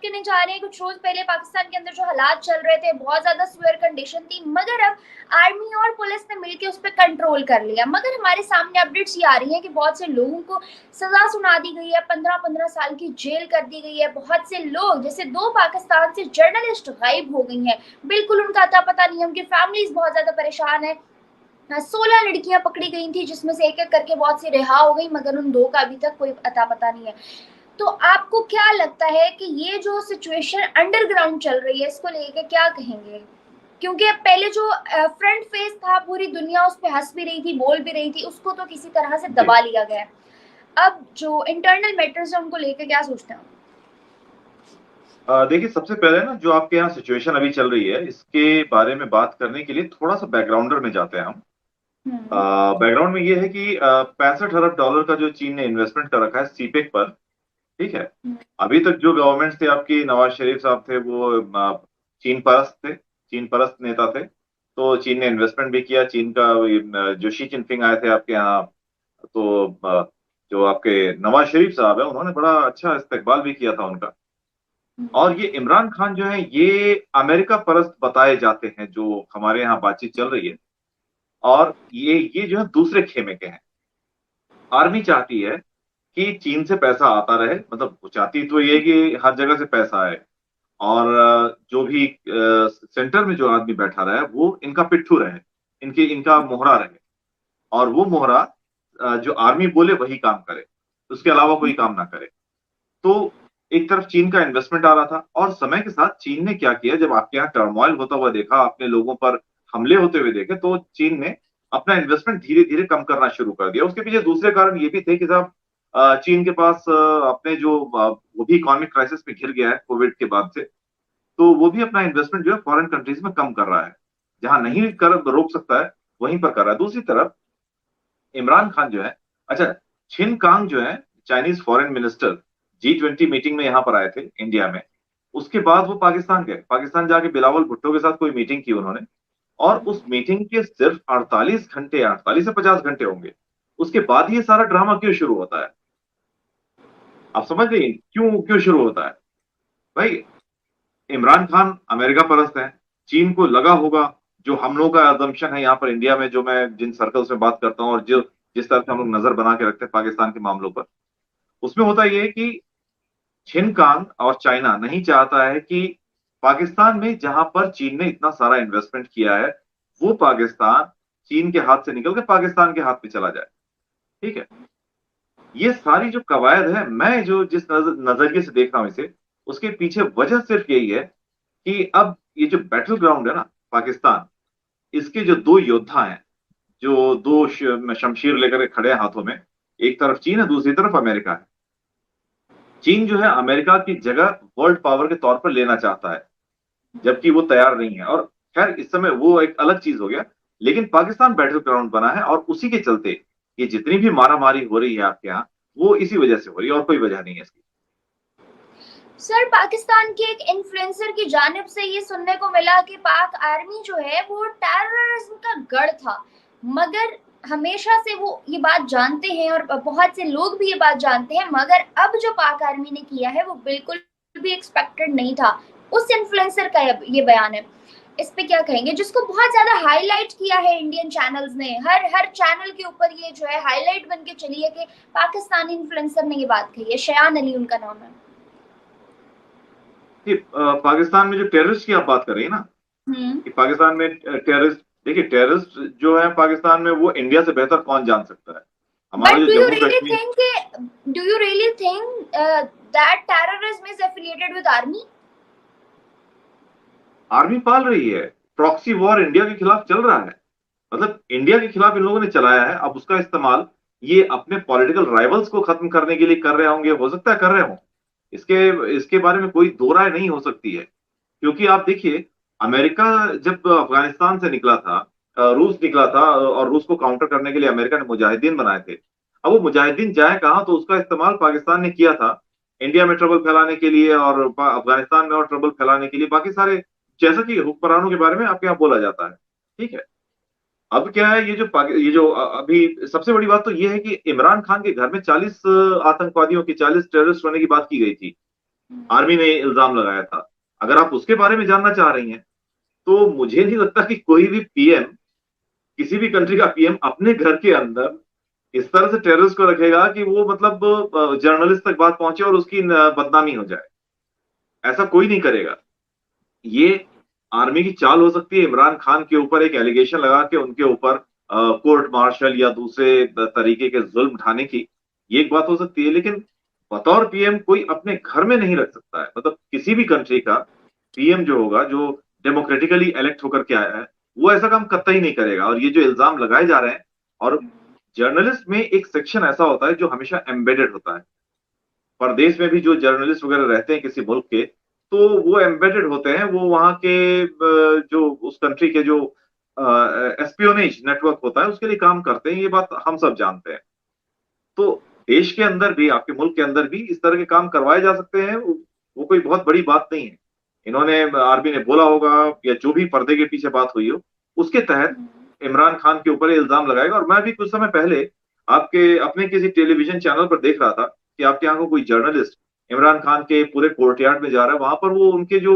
के नहीं जा रहे हैं। कुछ रोज पहले पाकिस्तान के अंदर जो हालात चल रहे थे, बहुत ज्यादा सीवियर कंडीशन थी, मगर अब आर्मी और पुलिस ने मिलकर उस पर कंट्रोल कर लिया। मगर हमारे सामने अपडेट्स ये आ रही हैं कि बहुत से लोगों को सजा सुना दी गई है, 15-15 साल की जेल कर दी गई है। बहुत से लोग, जैसे 2 पाकिस्तान से जर्नलिस्ट गायब हो गई हैं, बिल्कुल उनका अता पता नहीं है। उनकी फैमिलीज बहुत ज्यादा परेशान है। 16 लड़कियां पकड़ी गई थी, जिसमें से एक एक करके बहुत सी रिहा हो गई, मगर उन 2 का अभी तक कोई अता पता नहीं है। तो आपको क्या लगता है कि ये जो सिचुएशन अंडरग्राउंड चल रही है, इसको लेके क्या कहेंगे? क्योंकि अब पहले जो फ्रंट फेस था, पूरी दुनिया उस पर हंस भी रही थी, बोल भी रही थी, उसको तो किसी तरह से जी। दबा लिया गया है। अब जो इंटरनल मैटर्स है, उनको लेके क्या सोचते हैं? देखिए, सबसे पहले ना जो आपके यहाँ सिचुएशन अभी चल रही है इसके बारे में बात करने के लिए थोड़ा सा बैकग्राउंडर में जाते हैं हम। हम्म। बैकग्राउंड में ये है कि 65 अरब डॉलर का जो चीन ने इन्वेस्टमेंट कर रखा है सीपेक पर। ठीक है। अभी तक जो गवर्नमेंट थे, आपकी नवाज शरीफ साहब थे, वो चीन परस्त थे, चीन परस्त नेता थे। तो चीन ने इन्वेस्टमेंट भी किया। चीन का जो शी जिनपिंग आए थे आपके यहाँ, तो जो आपके नवाज शरीफ साहब है, उन्होंने बड़ा अच्छा इस्तकबाल भी किया था उनका। और ये इमरान खान जो है, ये अमेरिका परस्त बताए जाते हैं, जो हमारे यहाँ बातचीत चल रही है। और ये जो है दूसरे खेमे के हैं। आर्मी चाहती है कि चीन से पैसा आता रहे, मतलब वो चाहती तो ये है कि हर जगह से पैसा आए। और जो भी सेंटर में जो आदमी बैठा रहे वो इनका पिट्ठू रहे, इनका मोहरा रहे। और वो मोहरा जो आर्मी बोले वही काम करे, उसके अलावा कोई काम ना करे। तो एक तरफ चीन का इन्वेस्टमेंट आ रहा था, और समय के साथ चीन ने क्या किया, जब आपके यहाँ टर्मोइल होता हुआ देखा, अपने लोगों पर हमले होते हुए देखे, तो चीन ने अपना इन्वेस्टमेंट धीरे धीरे कम करना शुरू कर दिया। उसके पीछे दूसरे कारण ये भी थे कि साहब, चीन के पास अपने जो वो भी इकोनॉमिक क्राइसिस में घिर गया है कोविड के बाद से। तो वो भी अपना इन्वेस्टमेंट जो है फॉरेन कंट्रीज में कम कर रहा है। जहां नहीं कर रोक सकता है वहीं पर कर रहा है। दूसरी तरफ इमरान खान जो है, अच्छा, छिन कांग जो है, Chinese foreign minister, G20 meeting में यहाँ पर आए थे इंडिया में। उसके बाद वो पाकिस्तान गए, पाकिस्तान जाके बिलावल भुट्टो के साथ कोई मीटिंग की उन्होंने। और उस मीटिंग के सिर्फ 48 घंटे, 48 से 50 घंटे होंगे, उसके बाद ये सारा ड्रामा क्यों शुरू होता है? आप समझ गए क्यों क्यों शुरू होता है? भाई, इमरान खान अमेरिका परस्त है। चीन को लगा होगा, जो हम लोगों का अजम्पशन है यहाँ पर इंडिया में, जो मैं जिन सर्कल्स में बात करता हूँ, और जो जिस तरह से हम लोग नजर बना के रखते हैं पाकिस्तान के मामलों पर, उसमें होता यह है कि छिनकांग और चाइना नहीं चाहता है कि पाकिस्तान में, जहां पर चीन ने इतना सारा इन्वेस्टमेंट किया है, वो पाकिस्तान चीन के हाथ से निकल के पाकिस्तान के हाथ में चला जाए। ठीक है। ये सारी जो कवायद है, मैं जो जिस नजरिए से देख रहा हूं इसे, उसके पीछे वजह सिर्फ यही है कि अब ये जो बैटल ग्राउंड है ना पाकिस्तान, इसके जो 2 योद्धा हैं, जो शमशीर लेकर के खड़े हैं हाथों में, एक तरफ चीन है, दूसरी तरफ अमेरिका है। चीन जो है अमेरिका की जगह वर्ल्ड पावर के तौर पर लेना चाहता है, जबकि वो तैयार नहीं है। और खैर, इस समय वो एक अलग चीज हो गया। लेकिन पाकिस्तान बैटल ग्राउंड बना है, और उसी के चलते ये जितनी भी मारामारी हो रही है आपके यहाँ, वो इसी वजह से हो रही है, और कोई वजह नहीं है इसकी। सर, पाकिस्तान के एक इन्फ्लुएंसर की जानिब से ये सुनने को मिला कि पाक आर्मी जो है वो टेररिज्म का गढ़ था। मगर हमेशा से वो ये बात जानते हैं, और बहुत से लोग भी ये बात जानते हैं, मगर अब जो पाक आर्मी ने किया है वो बिल्कुल भी एक्सपेक्टेड नहीं था। उस इन्फ्लुएंसर का ये बयान है। इस पे क्या कहेंगे, जिसको बहुत ज्यादा हाईलाइट किया है इंडियन चैनल्स ने, हर हर चैनल के ऊपर ये जो है हाईलाइट बन के चली है कि पाकिस्तानी इन्फ्लुएंसर ने ये बात कही है। शयान अली उनका नाम है। कि पाकिस्तान में जो टेररिस्ट की आप बात कर रही है ना, हम्म। कि पाकिस्तान में टेररिस्ट, देखिए टेररिस्ट जो है पाकिस्तान में, वो इंडिया से बेहतर कौन जान सकता है? हमारा But जो Jammu Kashmir, do you really think that terrorism is affiliated with army? Army पाल रही है। प्रॉक्सी वॉर इंडिया के खिलाफ चल रहा है। मतलब इंडिया के खिलाफ इन लोगों ने चलाया है, अब उसका इस्तेमाल ये अपने पॉलिटिकल राइवल्स को खत्म करने के लिए कर रहे होंगे, हो सकता है कर रहे हों। इसके इसके बारे में कोई दो राय नहीं हो सकती है। क्योंकि आप देखिए, अमेरिका जब अफगानिस्तान से निकला था, रूस निकला था, और रूस को काउंटर करने के लिए अमेरिका ने मुजाहिदीन बनाए थे। अब वो मुजाहिदीन जाए कहाँ, तो उसका इस्तेमाल पाकिस्तान ने किया था इंडिया में ट्रबल फैलाने के लिए, और अफगानिस्तान में और ट्रबल फैलाने के लिए, बाकी सारे, जैसा कि हुक्मरानों के बारे में आपके यहाँ बोला जाता है। ठीक है। अब क्या है, ये जो अभी सबसे बड़ी बात तो ये है कि इमरान खान के घर में 40 आतंकवादियों की, 40 टेररिस्ट होने की बात की गई थी। आर्मी ने इल्जाम लगाया था। अगर आप उसके बारे में जानना चाह रही हैं, तो मुझे नहीं लगता कि कोई भी पीएम, किसी भी कंट्री का पीएम अपने घर के अंदर इस तरह से टेररिस्ट को रखेगा कि वो मतलब जर्नलिस्ट तक बात पहुंचे और उसकी बदनामी हो जाए। ऐसा कोई नहीं करेगा। ये आर्मी की चाल हो सकती है इमरान खान के ऊपर एक एलिगेशन लगा के उनके ऊपर कोर्ट मार्शल या दूसरे तरीके के जुल्म उठाने की। ये एक बात हो सकती है, लेकिन बतौर पीएम कोई अपने घर में नहीं रख सकता है। मतलब किसी भी कंट्री का पीएम जो होगा, जो डेमोक्रेटिकली इलेक्ट होकर के आया है, वो ऐसा काम कतई नहीं करेगा। और ये जो इल्जाम लगाए जा रहे हैं, और जर्नलिस्ट में एक सेक्शन ऐसा होता है जो हमेशा एम्बेडेड होता है। परदेश में भी जो जर्नलिस्ट वगैरह रहते हैं किसी मुल्क के, तो वो एम्बेडेड होते हैं। वो वहां के जो उस कंट्री के जो एस्पियोनेज नेटवर्क होता है उसके लिए काम करते हैं। ये बात हम सब जानते हैं। तो देश के अंदर भी, आपके मुल्क के अंदर भी इस तरह के काम करवाए जा सकते हैं। वो कोई बहुत बड़ी बात नहीं है। इन्होंने, आर्मी ने बोला होगा या जो भी पर्दे के पीछे बात हुई हो, उसके तहत इमरान खान के ऊपर इल्जाम लगाएगा। और मैं भी कुछ समय पहले आपके अपने किसी टेलीविजन चैनल पर देख रहा था कि आपके यहाँ को कोई जर्नलिस्ट इमरान खान के पूरे कोर्टयार्ड में जा रहा है। वहां पर वो उनके जो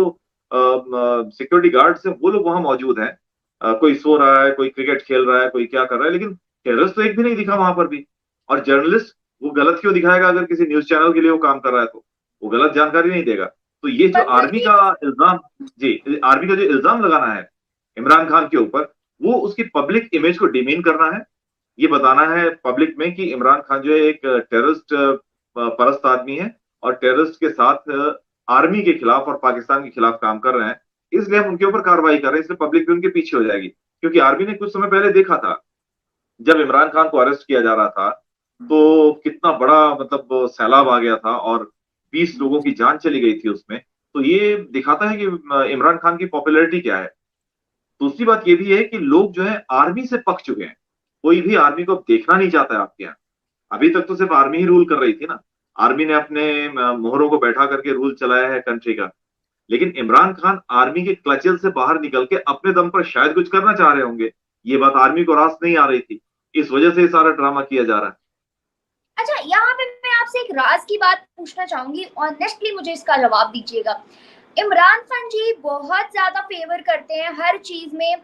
सिक्योरिटी गार्ड्स हैं वो लोग वहां मौजूद हैं। कोई सो रहा है, कोई क्रिकेट खेल रहा है, कोई क्या कर रहा है, लेकिन टेररिस्ट तो एक भी नहीं दिखा वहां पर भी। और जर्नलिस्ट वो गलत क्यों दिखाएगा? अगर किसी न्यूज चैनल के लिए वो काम कर रहा है तो वो गलत जानकारी नहीं देगा। तो ये जो मतलब आर्मी कि का इल्जाम, जी, आर्मी का जो इल्जाम लगाना है इमरान खान के ऊपर, वो उसकी पब्लिक इमेज को डिमीन करना है। ये बताना है पब्लिक में कि इमरान खान जो है एक टेररिस्ट परस्त आदमी है, और टेररिस्ट के साथ आर्मी के खिलाफ और पाकिस्तान के खिलाफ काम कर रहे हैं। इसलिए हम उनके ऊपर कार्रवाई कर रहे हैं, इसलिए पब्लिक भी उनके पीछे हो जाएगी। क्योंकि आर्मी ने कुछ समय पहले देखा था, जब इमरान खान को अरेस्ट किया जा रहा था, तो कितना बड़ा मतलब सैलाब आ गया था और 20 लोगों की जान चली गई थी उसमें। तो ये दिखाता है कि इमरान खान की पॉपुलैरिटी क्या है। दूसरी बात ये भी है कि लोग जो है आर्मी से पक चुके हैं। कोई भी आर्मी को अब देखना नहीं चाहता है आपके यहाँ। अभी तक तो सिर्फ आर्मी ही रूल कर रही थी ना। आर्मी ने अपने मोहरों को बैठा करके रूल चलाया है कंट्री का। लेकिन इमरान खान आर्मी के क्लचल से बाहर निकल के अपने दम पर शायद कुछ करना चाह रहे होंगे। ये बात आर्मी को रास नहीं आ रही थी, इस वजह से ये सारा ड्रामा किया जा रहा है। अच्छा, यहाँ पे मैं आपसे एक राज की बात पूछना चाहूंगी, ऑनेस्टली मुझे इसका जवाब दीजिएगा। इमरान खान जी बहुत ज्यादा फेवर करते हैं हर चीज में।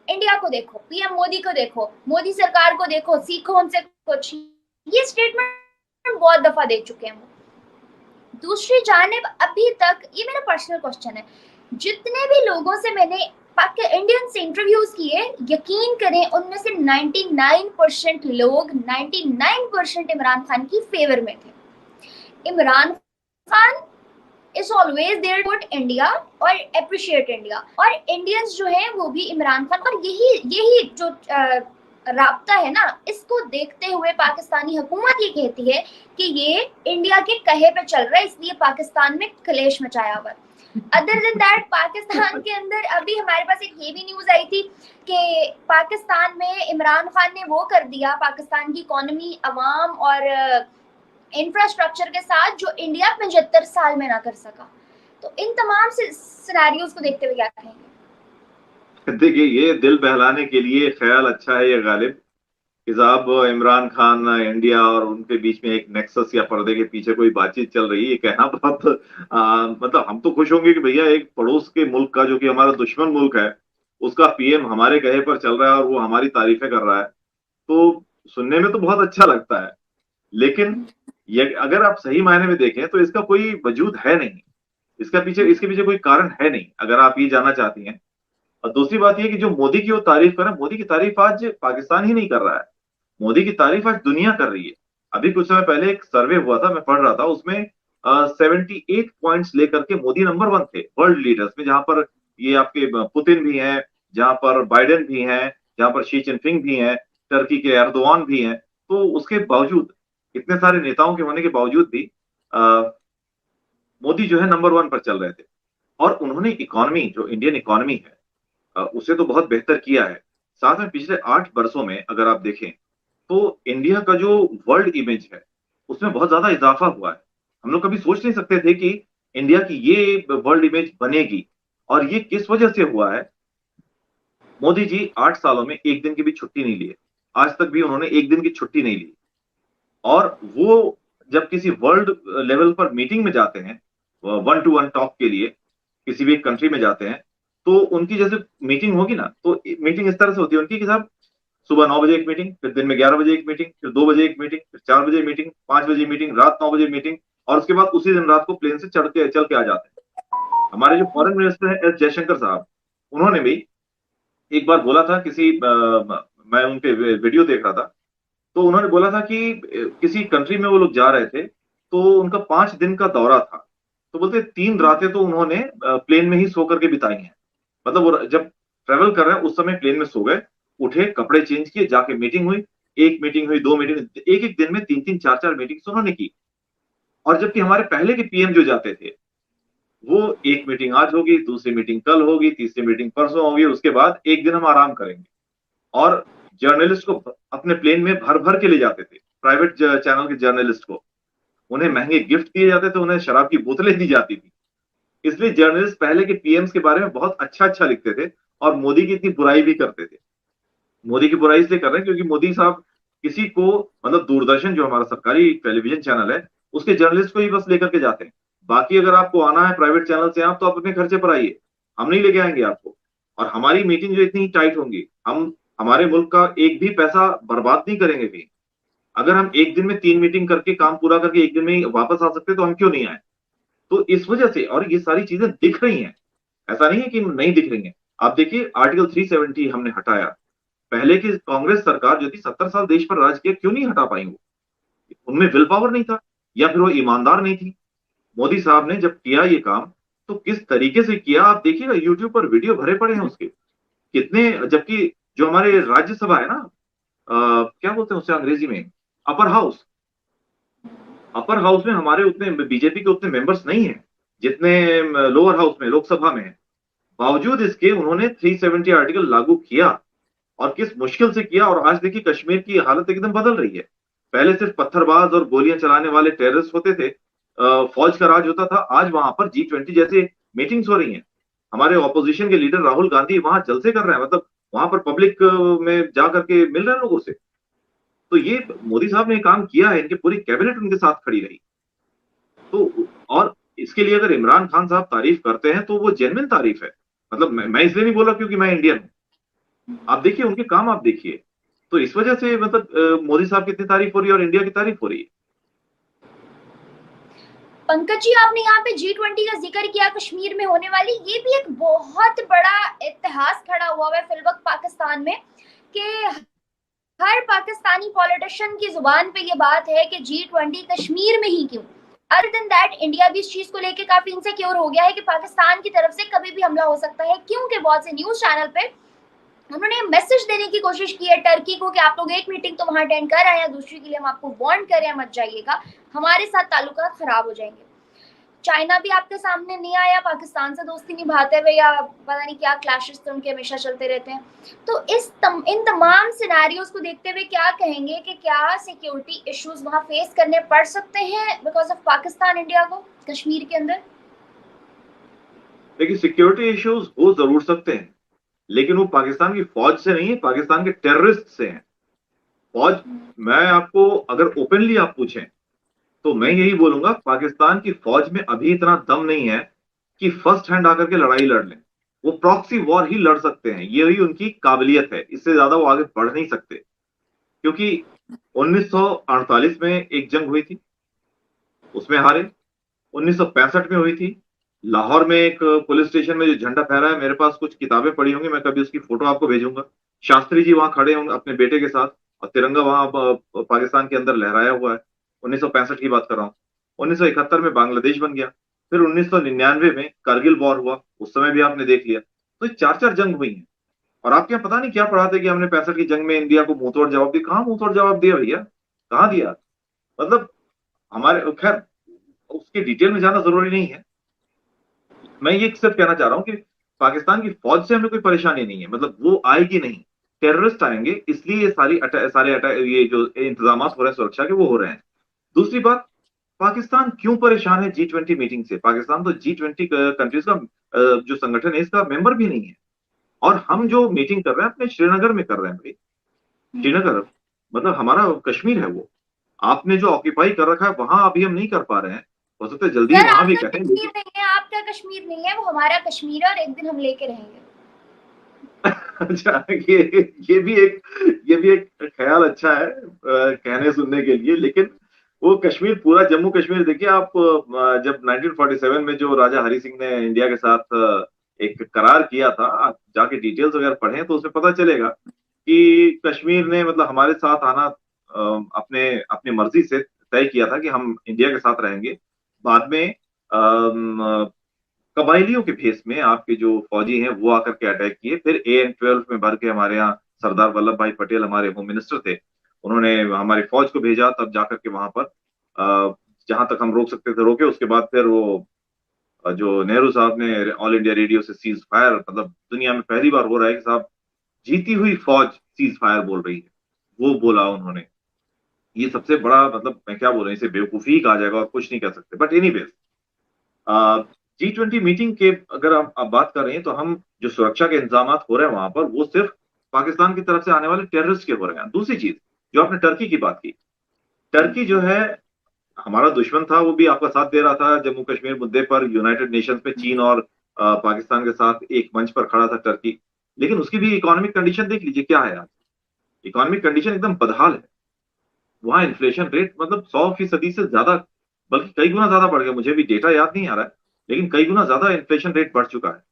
इंडिया को देखो, पीएम मोदी को देखो, मोदी सरकार को देखो, सीखो उनसे कुछ, ये स्टेटमेंट बहुत दफा दे चुके हैं। दूसरी जानिब अभी तक, ये मेरा पर्सनल क्वेश्चन है, जितने भी लोगों से मैंने इंडियन से इंटरव्यूज किए, यकीन करें उनमें से 99% लोग 99% इमरान खान की फेवर में थे। Imran Khan is always there to India और अप्रिशिएट इंडिया, और इंडियंस जो है वो भी इमरान खान, और यही यही जो राब्ता है ना, इसको देखते हुए पाकिस्तानी हुकूमत ये कहती है कि ये इंडिया के कहे पे चल रहा है, इसलिए पाकिस्तान में कलेश मचाया हुआ है। अदर देन दैट, पाकिस्तान के अंदर अभी हमारे पास एक ये भी न्यूज आई थी कि पाकिस्तान में इमरान खान ने वो कर दिया, पाकिस्तान की इकोनॉमी, अवाम और इंफ्रास्ट्रक्चर के साथ, जो इंडिया 75 साल में ना कर सका। तो इन तमाम सिनेरियोज को देखते हुए क्या कहेंगे? देखिए, ये दिल बहलाने के लिए ख्याल अच्छा है ये गालिब, कि साहब इमरान खान, इंडिया और उनके बीच में एक नेक्सस या पर्दे के पीछे कोई बातचीत चल रही है। ये कहना बहुत मतलब हम तो खुश होंगे कि भैया एक पड़ोस के मुल्क का, जो कि हमारा दुश्मन मुल्क है, उसका पीएम हमारे कहे पर चल रहा है और वो हमारी तारीफें कर रहा है। तो सुनने में तो बहुत अच्छा लगता है। लेकिन ये अगर आप सही मायने में देखें तो इसका कोई वजूद है नहीं। इसके पीछे कोई कारण है नहीं, अगर आप ये जानना चाहती हैं। और दूसरी बात ये कि जो मोदी की वो तारीफ कर रहे हैं, मोदी की तारीफ आज पाकिस्तान ही नहीं कर रहा है, मोदी की तारीफ आज दुनिया कर रही है। अभी कुछ समय पहले एक सर्वे हुआ था, मैं पढ़ रहा था, उसमें 78 पॉइंट्स लेकर के मोदी नंबर 1 थे वर्ल्ड लीडर्स में, जहां पर ये आपके पुतिन भी हैं, जहां पर बाइडेन भी हैं, जहां पर शी जिनपिंग भी हैं, टर्की के एर्दोआन भी हैं। तो उसके बावजूद, इतने सारे नेताओं के होने के बावजूद भी मोदी जो है नंबर 1 पर चल रहे थे। और उन्होंने इकोनॉमी, जो इंडियन इकोनॉमी है, उसे तो बहुत बेहतर किया है। साथ में पिछले 8 वर्षों में अगर आप देखें, तो इंडिया का जो वर्ल्ड इमेज है उसमें बहुत ज्यादा इजाफा हुआ है। हम लोग कभी सोच नहीं सकते थे कि इंडिया की ये वर्ल्ड इमेज बनेगी। और ये किस वजह से हुआ है? मोदी जी 8 सालों में एक दिन की भी छुट्टी नहीं लिए। आज तक भी उन्होंने एक दिन की छुट्टी नहीं ली। और वो जब किसी वर्ल्ड लेवल पर मीटिंग में जाते हैं, वन टू वन टॉक के लिए किसी भी एक कंट्री में जाते हैं, तो उनकी जैसे मीटिंग होगी ना, तो मीटिंग इस तरह से होती है उनकी कि साहब सुबह 9 बजे एक मीटिंग, फिर दिन में 11 बजे एक मीटिंग, फिर 2 बजे एक मीटिंग, फिर 4 बजे मीटिंग, 5 बजे मीटिंग, रात 9 बजे मीटिंग, और उसके बाद उसी दिन रात को प्लेन से चल के आ जाते हैं। हमारे जो फॉरेन मिनिस्टर हैं एस जयशंकर साहब, उन्होंने भी एक बार बोला था किसी मैं उनके वीडियो देख रहा था, तो उन्होंने बोला था कि किसी कंट्री में वो लोग जा रहे थे, तो उनका 5 दिन का दौरा था, तो बोलते 3 रातें तो उन्होंने प्लेन में ही सो करके बिताई हैं। मतलब वो जब ट्रेवल कर रहे हैं उस समय प्लेन में सो गए, उठे, कपड़े चेंज किए, जाके मीटिंग हुई, एक मीटिंग हुई, 2 मीटिंग, एक एक दिन में 3 3 4 4 मीटिंग उन्होंने की। और जबकि हमारे पहले के पीएम जो जाते थे, वो एक मीटिंग आज होगी, दूसरी मीटिंग कल होगी, तीसरी मीटिंग परसों होगी, उसके बाद एक दिन हम आराम करेंगे। और जर्नलिस्ट को अपने प्लेन में भर भर के ले जाते थे, प्राइवेट चैनल के जर्नलिस्ट को, उन्हें महंगे गिफ्ट दिए जाते थे, उन्हें शराब की बोतलें दी जाती थी। इसलिए जर्नलिस्ट पहले के पीएम्स के बारे में बहुत अच्छा अच्छा लिखते थे, और मोदी की इतनी बुराई भी करते थे। मोदी की बुराई इसलिए कर रहे हैं क्योंकि मोदी साहब किसी को, मतलब दूरदर्शन जो हमारा सरकारी टेलीविजन चैनल है, उसके जर्नलिस्ट को ही बस लेकर के जाते हैं। बाकी अगर आपको आना है प्राइवेट चैनल से, आप तो अपने खर्चे पर आइए, हम नहीं लेके आएंगे आपको। और हमारी मीटिंग जो इतनी टाइट होंगी, हम हमारे मुल्क का एक भी पैसा बर्बाद नहीं करेंगे कहीं। अगर हम एक दिन में 3 मीटिंग करके काम पूरा करके एक दिन में ही वापस आ सकते तो हम क्यों नहीं आए। तो इस वजह से, और ये सारी चीजें दिख रही हैं, ऐसा नहीं है कि नहीं दिख रही हैं। आप देखिए आर्टिकल 370 हमने हटाया, पहले की कांग्रेस सरकार जो थी 70 साल देश पर राज किया, क्यों नहीं हटा पाई वो? उनमें विल पावर नहीं था, या फिर वो ईमानदार नहीं थी। मोदी साहब ने जब किया ये काम, तो किस तरीके से किया आप देखिएगा, यूट्यूब पर वीडियो भरे पड़े हैं उसके कितने। जबकि जो हमारे राज्यसभा है ना, क्या बोलते हैं उससे अंग्रेजी में, अपर हाउस, अपर हाउस में हमारे उतने बीजेपी के उतने मेंबर्स नहीं है जितने लोअर हाउस में लोकसभा में है। बावजूद इसके उन्होंने 370 आर्टिकल लागू किया, और किस मुश्किल से किया। और आज देखिए कश्मीर की हालत एकदम बदल रही है। पहले सिर्फ पत्थरबाज और गोलियां चलाने वाले टेररिस्ट होते थे, फौज का राज होता था, आज वहां पर G20 जैसे मीटिंग्स हो रही हैं। हमारे ऑपोजिशन के लीडर राहुल गांधी वहां जलसे कर रहे हैं, मतलब वहां पर पब्लिक में जा करके मिल रहे हैं लोगों से। तो ये मोदी साहब ने काम किया है, इनकी पूरी कैबिनेट उनके साथ खड़ी रही। तो और इसके लिए अगर इमरान खान साहब तारीफ करते हैं तो वो जेन्युइन तारीफ है। मतलब मैं इसलिए नहीं बोला क्योंकि मैं इंडियन हूं, आप देखिए उनके काम, आप देखिए। तो इस वजह से मतलब मोदी साहब की इतनी तारीफ हो रही है और इंडिया की तारीफ हो रही है। पंकज जी, आपने यहाँ पे G20 का जिक्र किया, कश्मीर में होने वाली, ये भी एक बहुत बड़ा इतिहास खड़ा हुआ है फिलवक्त पाकिस्तान में, कि हर पाकिस्तानी पॉलिटिशियन की जुबान पे ये बात है कि G20 कश्मीर में ही क्यों। अदर देन दैट इंडिया भी इस चीज को लेके काफी इनसिक्योर हो गया है कि पाकिस्तान की तरफ से कभी भी हमला हो सकता है, क्योंकि बहुत से न्यूज चैनल पे उन्होंने मैसेज देने की कोशिश की है टर्की को कि आप लोग एक मीटिंग तो वहां अटेंड कर आए हैं, दूसरी के लिए हम आपको वार्न कर रहे हैं मत जाइएगा, हमारे साथ ताल्लुकात खराब हो जाएंगे। चाइना भी आपके सामने नहीं आया, पाकिस्तान से दोस्ती निभाते हुए, या पता नहीं क्या क्लैशेस तो उनके हमेशा चलते रहते हैं। तो इन तमाम सिनेरियोज को देखते हुए क्या कहेंगे कि क्या सिक्योरिटी इश्यूज वहां फेस करने पड़ सकते हैं बिकॉज ऑफ पाकिस्तान इंडिया को कश्मीर के अंदर? देखिए सिक्योरिटी इश्यूज हो जरूर सकते हैं, लेकिन वो पाकिस्तान की फौज से नहीं है, पाकिस्तान के टेररिस्ट से हैं। फौज, मैं आपको अगर ओपनली आप पूछें तो मैं यही बोलूंगा, पाकिस्तान की फौज में अभी इतना दम नहीं है कि फर्स्ट हैंड आकर के लड़ाई लड़ लें। वो प्रॉक्सी वॉर ही लड़ सकते हैं, यही उनकी काबिलियत है, इससे ज्यादा वो आगे बढ़ नहीं सकते। क्योंकि 1948 में एक जंग हुई थी, उसमें हारे। 1965 में हुई थी, लाहौर में एक पुलिस स्टेशन में जो झंडा फहरा है, मेरे पास कुछ किताबें पड़ी होंगी, मैं कभी उसकी फोटो आपको भेजूंगा। शास्त्री जी वहां खड़े होंगे अपने बेटे के साथ, और तिरंगा वहां पाकिस्तान के अंदर लहराया हुआ है। 1965 की बात कर रहा हूँ। 1971 में बांग्लादेश बन गया, फिर 1999 में कारगिल वॉर हुआ, उस समय भी आपने देख लिया। तो 4 4 जंग हुई हैं। और आपके यहाँ पता नहीं क्या पढ़ा था कि हमने 65 की जंग में इंडिया को मुंहतोड़ जवाब दिया। कहाँ मुंहतोड़ जवाब दिया भैया, कहाँ दिया? मतलब हमारे, खैर उसकी डिटेल में जाना जरूरी नहीं है। मैं ये सिर्फ कहना चाह रहा हूँ कि पाकिस्तान की फौज से हमें कोई परेशानी नहीं है, मतलब वो आएगी नहीं, टेररिस्ट आएंगे, इसलिए ये सारे ये जो इंतजाम हो रहे हैं सुरक्षा के वो हो रहे हैं। दूसरी बात, पाकिस्तान क्यों परेशान है G20 मीटिंग से? पाकिस्तान तो G20 कंट्रीज का जो संगठन है इसका मेंबर भी नहीं है। और हम जो मीटिंग कर रहे हैं अपने श्रीनगर में कर रहे हैं भाई। श्रीनगर मतलब हमारा कश्मीर है वो, आपने जो ऑक्यूपाई कर रखा है वहां अभी हम नहीं कर पा रहे हैं। हो सकता है जल्दी सर वहां भी आपका करें, कश्मीर लेकिन नहीं है, आपका कश्मीर नहीं है, वो हमारा कश्मीर है और एक दिन हम लेके रहेंगे। अच्छा, ये भी एक ख्याल अच्छा है कहने सुनने के लिए, लेकिन वो कश्मीर, पूरा जम्मू कश्मीर देखिए आप, जब 1947 में जो राजा हरि सिंह ने इंडिया के साथ एक करार किया था, आप जाके डिटेल्स वगैरह पढ़ें तो उसमें पता चलेगा कि कश्मीर ने मतलब हमारे साथ आना अपने अपनी मर्जी से तय किया था कि हम इंडिया के साथ रहेंगे। बाद में कबाइलियों के भेष में आपके जो फौजी हैं वो आकर के अटैक किए, फिर AN-12 में भर के हमारे यहाँ सरदार वल्लभ भाई पटेल हमारे होम मिनिस्टर थे, उन्होंने हमारी फौज को भेजा, तब जाकर के वहां पर जहां तक हम रोक सकते थे रोके। उसके बाद फिर वो जो नेहरू साहब ने ऑल इंडिया रेडियो से सीज फायर, मतलब दुनिया में पहली बार हो रहा है कि साहब जीती हुई फौज सीज फायर बोल रही है, वो बोला उन्होंने। ये सबसे बड़ा, मतलब मैं क्या बोल रहा हूँ, इसे बेवकूफी ही कहा जाएगा और कुछ नहीं कह सकते। बट एनीवेज, G20 मीटिंग के अगर आप बात कर रहे हैं, तो हम जो सुरक्षा के इंतजाम हो रहे हैं वहां पर, वो सिर्फ पाकिस्तान की तरफ से आने वाले टेररिस्ट के हो रहे हैं। दूसरी चीज, जो आपने टर्की की बात की, टर्की जो है हमारा दुश्मन था, वो भी आपका साथ दे रहा था जम्मू कश्मीर मुद्दे पर, यूनाइटेड नेशंस में चीन और पाकिस्तान के साथ एक मंच पर खड़ा था टर्की। लेकिन उसकी भी इकोनॉमिक कंडीशन देख लीजिए क्या है आज। इकोनॉमिक कंडीशन एकदम बदहाल है। वहाँ इन्फ्लेशन रेट मतलब 100% से ज्यादा, बल्कि कई गुना ज्यादा बढ़ गया। मुझे भी डेटा याद नहीं आ रहा है, लेकिन कई गुना ज्यादा इन्फ्लेशन रेट बढ़ चुका है।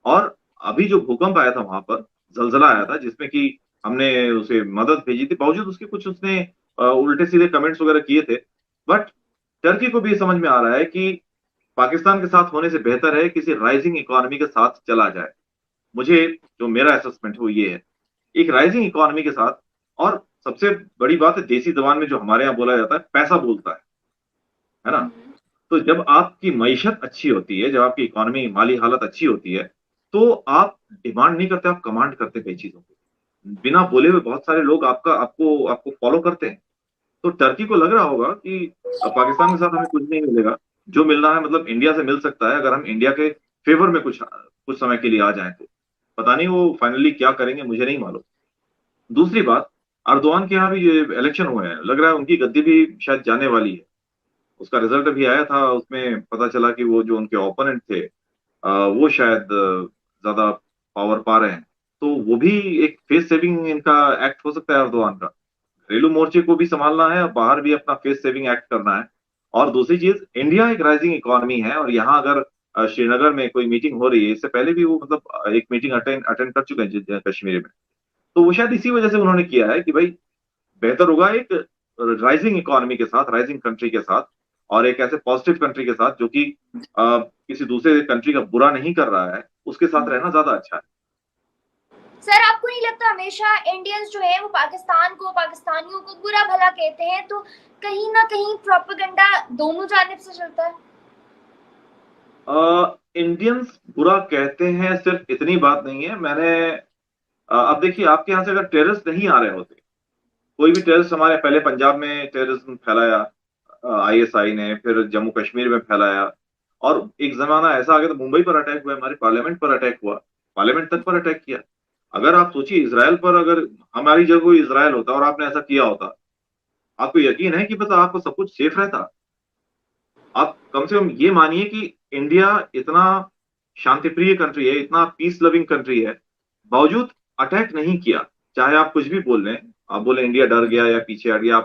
और अभी जो भूकंप आया था वहां पर, जलजला आया था जिसमें कि हमने उसे मदद भेजी थी, बावजूद उसके कुछ उसने उल्टे सीधे कमेंट्स वगैरह किए थे। बट टर्की को भी ये समझ में आ रहा है कि पाकिस्तान के साथ होने से बेहतर है किसी राइजिंग इकोनॉमी के साथ चला जाए। मुझे जो मेरा असेसमेंट है वो ये है, एक राइजिंग इकोनॉमी के साथ। और सबसे बड़ी बात है, देसी जबान में जो हमारे यहाँ बोला जाता है, पैसा बोलता है ना। तो जब आपकी मईशत अच्छी होती है, जब आपकी इकोनॉमी माली हालत अच्छी होती है, तो आप डिमांड नहीं करते, आप कमांड करते कई चीजों को। बिना बोले हुए बहुत सारे लोग आपका आपको आपको फॉलो करते हैं। तो टर्की को लग रहा होगा कि अब पाकिस्तान के साथ हमें कुछ नहीं मिलेगा, जो मिल रहा है मतलब इंडिया से मिल सकता है अगर हम इंडिया के फेवर में कुछ कुछ समय के लिए आ जाएं तो। पता नहीं वो फाइनली क्या करेंगे, मुझे नहीं मालूम। दूसरी बात, अर्दवान के यहाँ भी ये इलेक्शन हुए हैं, लग रहा है उनकी गद्दी भी शायद जाने वाली है। उसका रिजल्ट अभी आया था, उसमें पता चला कि वो जो उनके ओपोनेंट थे वो शायद ज्यादा पावर पा रहे हैं। तो वो भी एक फेस सेविंग इनका एक्ट हो सकता है अर्दवान का। घरेलू मोर्चे को भी संभालना है और बाहर भी अपना फेस सेविंग एक्ट करना है। और दूसरी चीज, इंडिया एक राइजिंग इकोनॉमी है, और यहाँ अगर श्रीनगर में कोई मीटिंग हो रही है, इससे पहले भी वो मतलब एक मीटिंग अटेंड अटेंड कर चुके हैं कश्मीर में। तो वो शायद इसी वजह से उन्होंने किया है कि भाई बेहतर होगा एक राइजिंग इकोनॉमी के साथ, राइजिंग कंट्री के साथ, और एक ऐसे पॉजिटिव कंट्री के साथ जो कि किसी दूसरे कंट्री का बुरा नहीं कर रहा है, उसके साथ रहना ज्यादा अच्छा है। सर आपको नहीं लगता हमेशा इंडियंस जो है वो पाकिस्तान को, पाकिस्तानियों को बुरा भला कहते हैं, तो कहीं ना कहीं प्रोपेगेंडा दोनों जानिब से चलता है? इंडियंस बुरा कहते हैं सिर्फ इतनी बात नहीं है। मैंने अब देखिए, आपके यहाँ से अगर टेररिस्ट नहीं आ रहे होते, कोई भी टेररिस्ट, हमारे पहले पंजाब में टेररिज्म फैलाया ISI ने, फिर जम्मू कश्मीर में फैलाया, और एक जमाना ऐसा आ गया तो मुंबई पर अटैक हुआ, हमारे पार्लियामेंट पर अटैक हुआ, पार्लियामेंट तक पर अटैक किया। अगर आप सोचिए, इसराइल पर अगर हमारी जगह कोई इसराइल होता और आपने ऐसा किया होता, आपको यकीन है कि पता आपको सब कुछ सेफ रहता? आप कम से कम ये मानिए कि इंडिया इतना शांतिप्रिय कंट्री है, इतना पीस लविंग कंट्री है, बावजूद अटैक नहीं किया। चाहे आप कुछ भी बोल लें, आप बोले इंडिया डर गया या पीछे हट गया,